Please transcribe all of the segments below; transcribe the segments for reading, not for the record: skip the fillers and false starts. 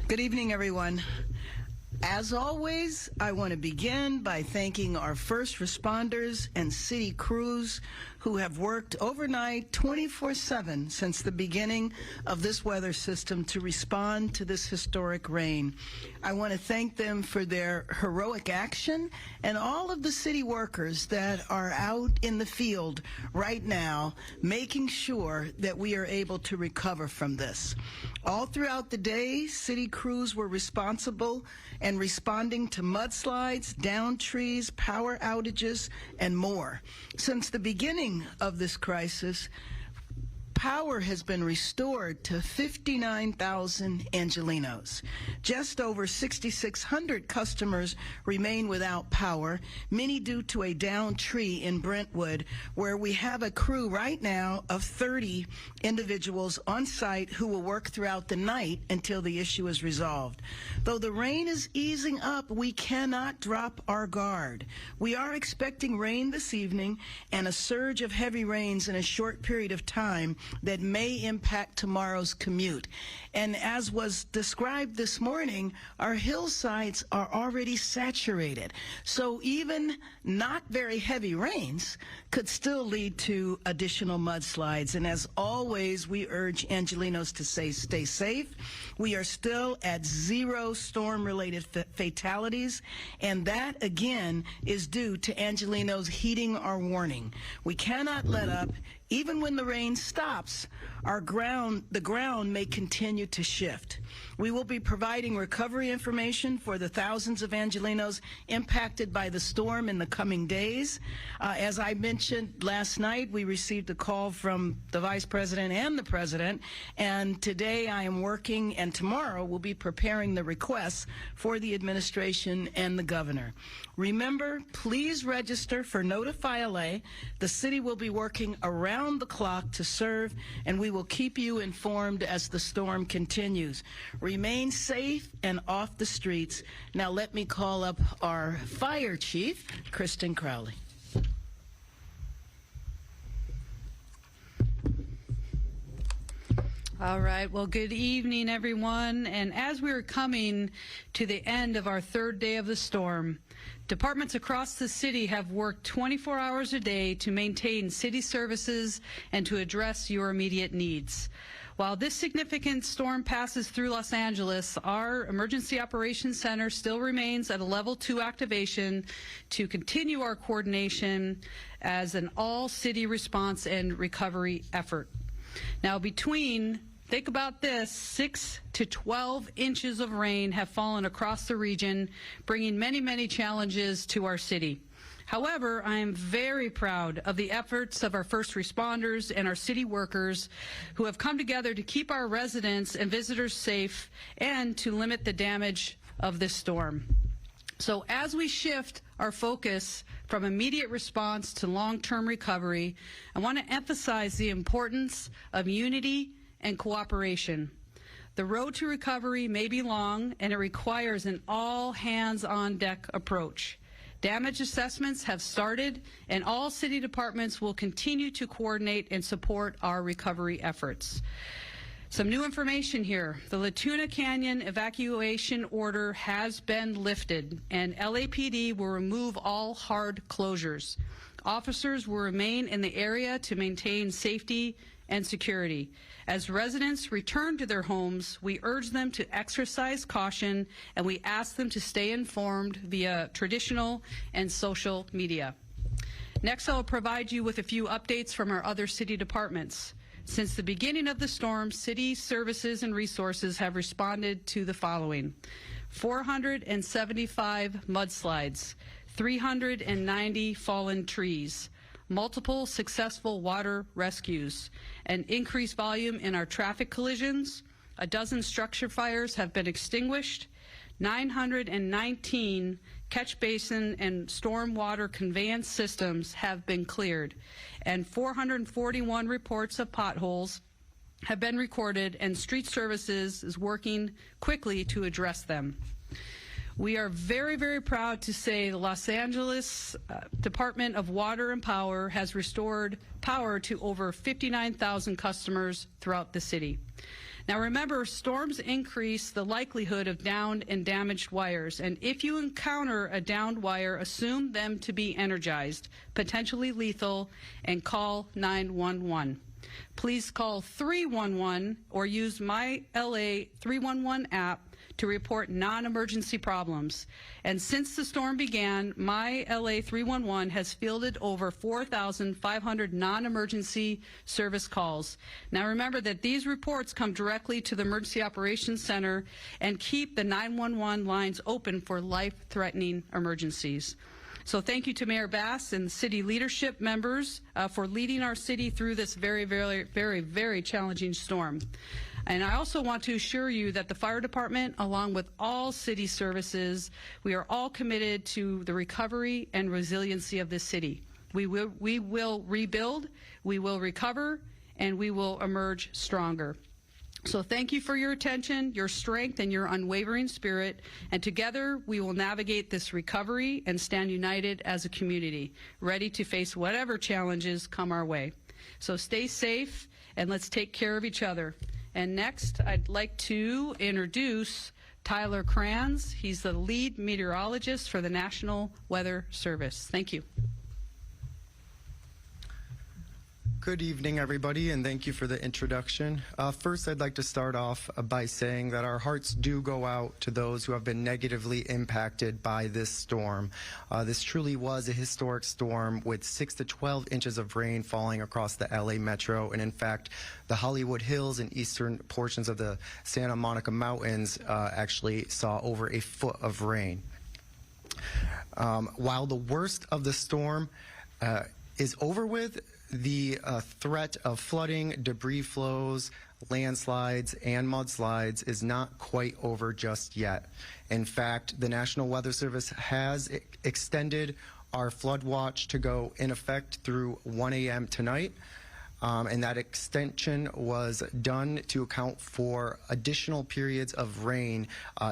Good evening, everyone. As always, I want to begin by thanking our first responders and city crews who have worked overnight 24/7 since the beginning of this weather system to respond to this historic rain. I want to thank them for their heroic action and all of the city workers that are out in the field right now making sure that we are able to recover from this. All throughout the day, city crews were responsible and responding to mudslides, downed trees, power outages, and more. Since the beginning of this crisis, power has been restored to 59,000 Angelenos. Just over 6,600 customers remain without power, many due to a downed tree in Brentwood, where we have a crew right now of 30 individuals on site who will work throughout the night until the issue is resolved. Though the rain is easing up, we cannot drop our guard. We are expecting rain this evening and a surge of heavy rains in a short period of time that may impact tomorrow's commute. And as was described this morning, our hillsides are already saturated. So even not very heavy rains could still lead to additional mudslides. And as always, we urge Angelenos to stay safe. We are still at 0 storm-related fatalities, and that, again, is due to Angelenos heeding our warning. We cannot let up. Even when the rain stops, the ground may continue to shift. We will be providing recovery information for the thousands of Angelenos impacted by the storm in the coming days. As I mentioned last night, we received a call from the Vice President and the President, and today I am working, and tomorrow we'll be preparing the requests for the administration and the governor. Remember, please register for Notify LA. The city will be working around the clock to serve, and we will keep you informed as the storm continues. Remain safe and off the streets. Now let me call up our fire chief, Kristen Crowley. All right. Well, good evening, everyone. And as we are coming to the end of our third day of the storm, departments across the city have worked 24 hours a day to maintain city services and to address your immediate needs. While this significant storm passes through Los Angeles, our Emergency Operations Center still remains at a level 2 activation to continue our coordination as an all-city response and recovery effort. Now, think about this, 6 to 12 inches of rain have fallen across the region, bringing many, many challenges to our city. However, I am very proud of the efforts of our first responders and our city workers who have come together to keep our residents and visitors safe and to limit the damage of this storm. So as we shift our focus from immediate response to long-term recovery, I want to emphasize the importance of unity and cooperation. The road to recovery may be long, and it requires an all-hands-on-deck approach. Damage assessments have started, and all city departments will continue to coordinate and support our recovery efforts. Some new information here. The Latuna Canyon evacuation order has been lifted, and LAPD will remove all hard closures. Officers will remain in the area to maintain safety and security. As residents return to their homes, we urge them to exercise caution, and we ask them to stay informed via traditional and social media. Next, I will provide you with a few updates from our other city departments. Since the beginning of the storm, city services and resources have responded to the following: 475 mudslides, 390 fallen trees, multiple successful water rescues, an increased volume in our traffic collisions, a dozen structure fires have been extinguished, 919 catch basin and stormwater conveyance systems have been cleared, and 441 reports of potholes have been recorded, and street services is working quickly to address them. We are very, very proud to say the Los Angeles Department of Water and Power has restored power to over 59,000 customers throughout the city. Now remember, storms increase the likelihood of downed and damaged wires, and if you encounter a downed wire, assume them to be energized, potentially lethal, and call 911. Please call 311 or use My LA 311 app to report non-emergency problems. And since the storm began, My LA 311 has fielded over 4,500 non-emergency service calls. Now remember that these reports come directly to the Emergency Operations Center and keep the 911 lines open for life-threatening emergencies. So thank you to Mayor Bass and city leadership members for leading our city through this very, very, very, very challenging storm. And I also want to assure you that the fire department, along with all city services, we are all committed to the recovery and resiliency of this city. We will rebuild, we will recover, and we will emerge stronger. So thank you for your attention, your strength, and your unwavering spirit. And together we will navigate this recovery and stand united as a community, ready to face whatever challenges come our way. So stay safe and let's take care of each other. And next, I'd like to introduce Tyler Kranz. He's the lead meteorologist for the National Weather Service. Thank you. Good evening, everybody, and thank you for the introduction. First, I'd like to start off by saying that our hearts do go out to those who have been negatively impacted by this storm. This truly was a historic storm with 6 to 12 inches of rain falling across the LA metro, and in fact, the Hollywood Hills and eastern portions of the Santa Monica Mountains actually saw over a foot of rain. While the worst of the storm is over with, the threat of flooding, debris flows, landslides, and mudslides is not quite over just yet. In fact, the National Weather Service has extended our flood watch to go in effect through 1 a.m. tonight. And that extension was done to account for additional periods of rain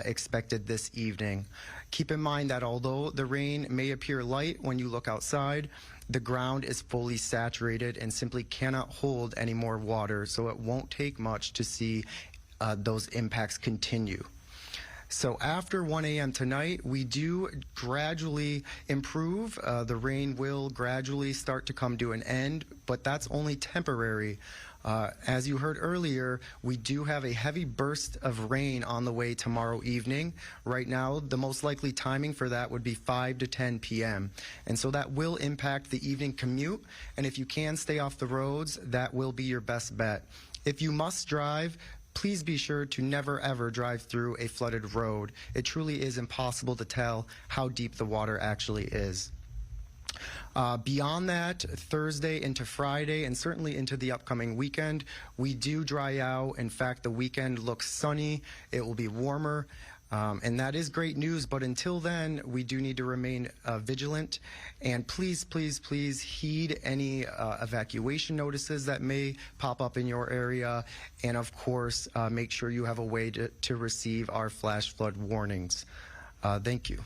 expected this evening. Keep in mind that although the rain may appear light when you look outside, the ground is fully saturated and simply cannot hold any more water, so it won't take much to see those impacts continue. So after 1 a.m. tonight, we do gradually improve. The rain will gradually start to come to an end, but that's only temporary. As you heard earlier, we do have a heavy burst of rain on the way tomorrow evening. Right now, the most likely timing for that would be 5 to 10 p.m. And so that will impact the evening commute. And if you can stay off the roads, that will be your best bet. If you must drive, please be sure to never ever drive through a flooded road. It truly is impossible to tell how deep the water actually is. Beyond that, Thursday into Friday and certainly into the upcoming weekend, we do dry out. In fact, the weekend looks sunny. It will be warmer. And that is great news, but until then, we do need to remain vigilant. And please, please, please heed any evacuation notices that may pop up in your area. And of course, make sure you have a way to receive our flash flood warnings. Thank you.